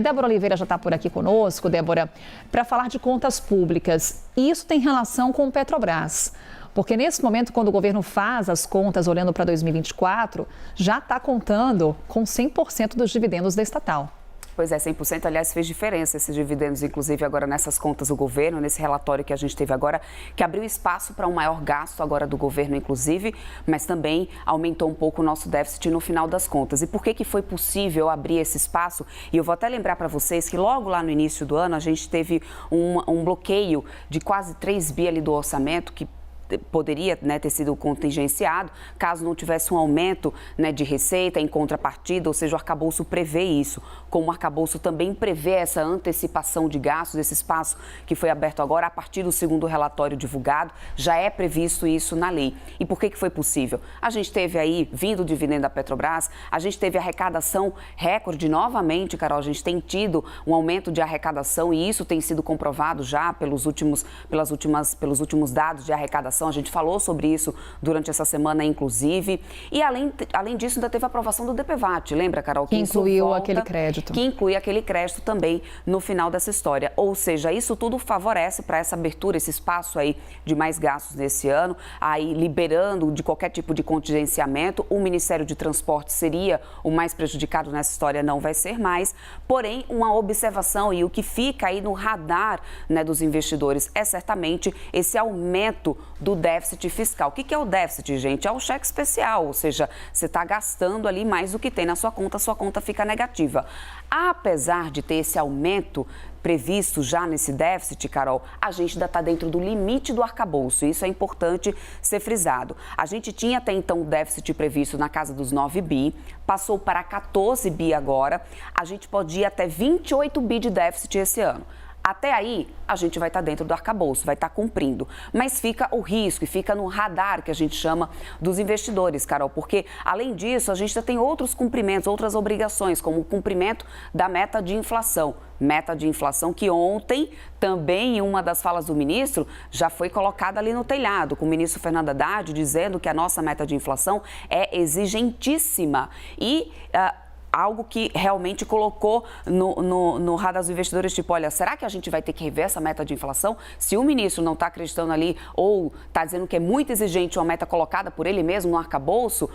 Débora Oliveira já está por aqui conosco, Débora, para falar de contas públicas. E isso tem relação com o Petrobras, porque nesse momento, quando o governo faz as contas olhando para 2024, já está contando com 100% dos dividendos da estatal. Pois é, 100%, aliás, fez diferença esses dividendos, inclusive agora nessas contas do governo, nesse relatório que a gente teve agora, que abriu espaço para um maior gasto agora do governo, inclusive, mas também aumentou um pouco o nosso déficit no final das contas. E por que foi possível abrir esse espaço? E eu vou até lembrar para vocês que logo lá no início do ano a gente teve um bloqueio de quase 3 bi ali do orçamento, que poderia, ter sido contingenciado caso não tivesse um aumento, de receita em contrapartida, ou seja, o arcabouço prevê isso. Como o arcabouço também prevê essa antecipação de gastos, esse espaço que foi aberto agora a partir do segundo relatório divulgado, já é previsto isso na lei. E por que foi possível? A gente teve aí, vindo o dividendo da Petrobras, a gente teve arrecadação recorde novamente, Carol, a gente tem tido um aumento de arrecadação e isso tem sido comprovado já pelos últimos dados de arrecadação. A gente falou sobre isso durante essa semana, inclusive. E, além disso, ainda teve a aprovação do DPVAT. Lembra, Carol? Que incluiu aquele crédito. Que inclui aquele crédito também no final dessa história. Ou seja, isso tudo favorece para essa abertura, esse espaço aí de mais gastos nesse ano, aí liberando de qualquer tipo de contingenciamento. O Ministério de Transporte seria o mais prejudicado nessa história, não vai ser mais. Porém, uma observação e o que fica aí no radar, dos investidores é certamente esse aumento do déficit fiscal. O que é o déficit, gente? É o cheque especial, ou seja, você está gastando ali mais do que tem na sua conta fica negativa. Apesar de ter esse aumento previsto já nesse déficit, Carol, a gente ainda está dentro do limite do arcabouço. Isso é importante ser frisado. A gente tinha até então o déficit previsto na casa dos 9 bi, passou para 14 bi agora. A gente pode ir até 28 bi de déficit esse ano. Até aí, a gente vai estar dentro do arcabouço, vai estar cumprindo. Mas fica o risco e fica no radar, que a gente chama, dos investidores, Carol. Porque, além disso, a gente ainda tem outros cumprimentos, outras obrigações, como o cumprimento da meta de inflação. Meta de inflação que ontem, também em uma das falas do ministro, já foi colocada ali no telhado, com o ministro Fernando Haddad dizendo que a nossa meta de inflação é exigentíssima. E algo que realmente colocou no radar dos investidores, tipo, olha, será que a gente vai ter que rever essa meta de inflação? Se o ministro não está acreditando ali ou está dizendo que é muito exigente uma meta colocada por ele mesmo no arcabouço,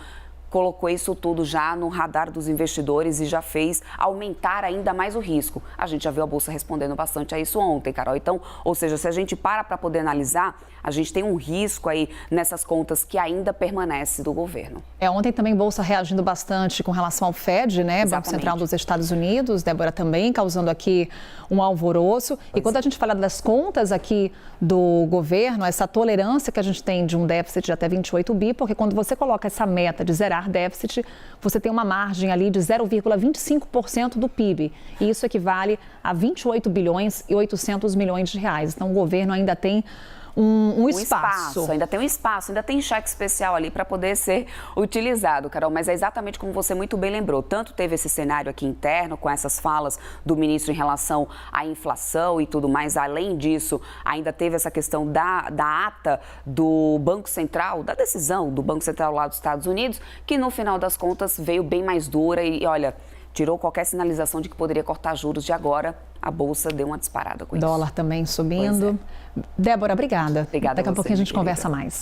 colocou isso tudo já no radar dos investidores e já fez aumentar ainda mais o risco. A gente já viu a Bolsa respondendo bastante a isso ontem, Carol. Então, ou seja, se a gente para poder analisar, a gente tem um risco aí nessas contas que ainda permanece do governo. Ontem também Bolsa reagindo bastante com relação ao Fed, Exatamente. Banco Central dos Estados Unidos, Débora, também causando aqui um alvoroço. E quando a gente fala das contas aqui do governo, essa tolerância que a gente tem de um déficit de até 28 bi, porque quando você coloca essa meta de zerar déficit, você tem uma margem ali de 0,25% do PIB. E isso equivale a 28 bilhões e 800 milhões de reais. Então, o governo ainda tem um espaço. Ainda tem um espaço, ainda tem cheque especial ali para poder ser utilizado, Carol. Mas é exatamente como você muito bem lembrou. Tanto teve esse cenário aqui interno, com essas falas do ministro em relação à inflação e tudo mais. Além disso, ainda teve essa questão da ata do Banco Central, da decisão do Banco Central lá dos Estados Unidos, que no final das contas veio bem mais dura e olha, tirou qualquer sinalização de que poderia cortar juros. De agora, a Bolsa deu uma disparada com isso. Dólar também subindo. Débora, obrigada. Obrigada. Daqui a pouquinho a gente conversa mais.